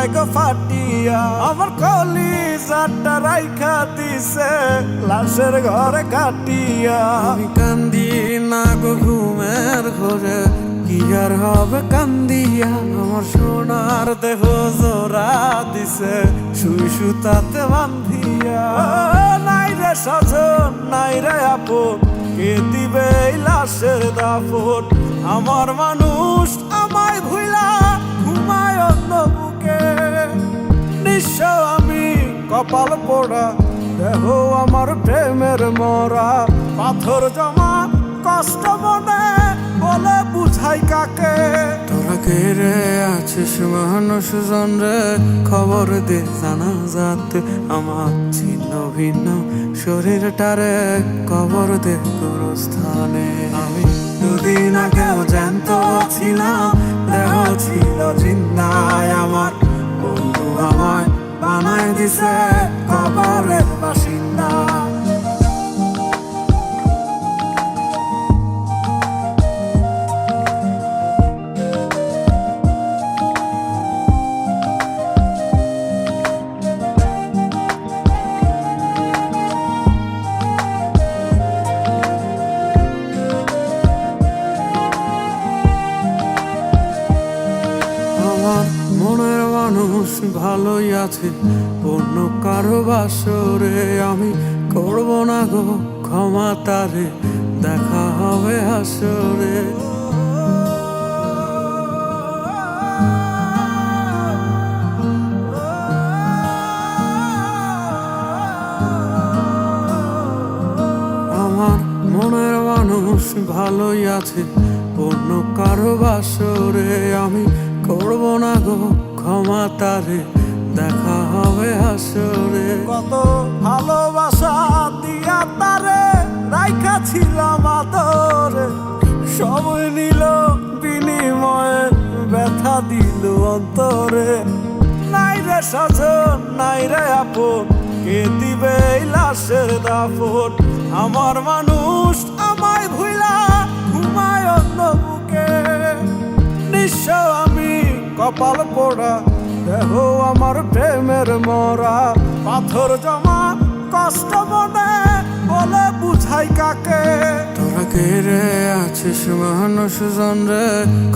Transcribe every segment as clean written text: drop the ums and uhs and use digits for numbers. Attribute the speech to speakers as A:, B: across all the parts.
A: যায় গো ফাটিয়া, আমার কলিজাটা রাইখা দিছে লাশের ঘরে কাটিয়া। আমি কান্দি না গো ঘুমের ঘরে, কি আর হবে কান্দিয়া, আমার সোনার দেহ জোড়া দিছে সুই সুতাতে বান্ধিয়া। নাই রে সজন নাই রে আপন, কে দিবে এই লাশের দাফন, আমার মানুষ আমায় ভুইলা ঘুমায় অন্য বুকে। নিঃস্ব আমি কপাল পোড়া, দেহ আমার প্রেমের মরা, পাথর জমা কষ্ট মনে বলে বুঝাই কাকে। তোরা কে রে আছিস মানুষ জন রে, খবর দে জানা যাতে আমার ছিন্ন ভিন্ন শরীরটারে কবর দে গোরস্থানে। আমি দুদিন আগেও জ্যান্ত ছিলাম, দেহ ছিল জিন্দায় আমার, বন্ধু আমায় বানায় দিছে কবরের বাসিন্দা। মনের মানুষ ভালোই আছে, অন্য কারো বাসরে আমি করব না গো ক্ষমা তারে, দেখা হবে হাসরে। আমার মনের মানুষ ভালোই আছে, অন্য কারো বাসরে আমি করব না গো ক্ষমা তারে, দেখা হবে হাসরে। কত ভালোবাসা দিয়া তারে রাইখা ছিলাম আদরে, সময় নিল বিনিময়ে ব্যথা দিল অন্তরে। নাই রে সজন নাই রে আপন, কে দিবে এই লাশের দাফন, আমার মানুষ আমায় ভুইলা ঘুমায় অন্য বুকে। নিঃস্ব আমি কপাল পোড়া, দেহ আমার প্রেমের মরা, পাথর জমা কষ্ট মনে বলে বুঝাই কাকে। তোরা কে রে আছিস মানুষ জন রে,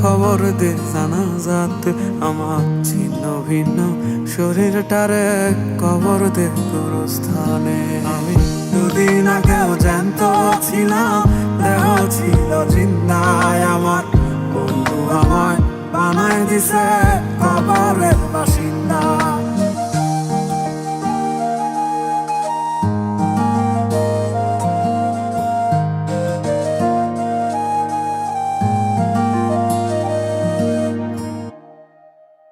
A: খবর দে জানা যাতে আমার ছিন্ন ভিন্ন শরীরটারে কবর দে গোরস্থানে। আমি দুদিন আগেও জ্যান্ত ছিলাম, দেহ ছিল জিন্দায় আমার, বন্ধু আমায় বানায় দিছে কবরের বাসিন্দা।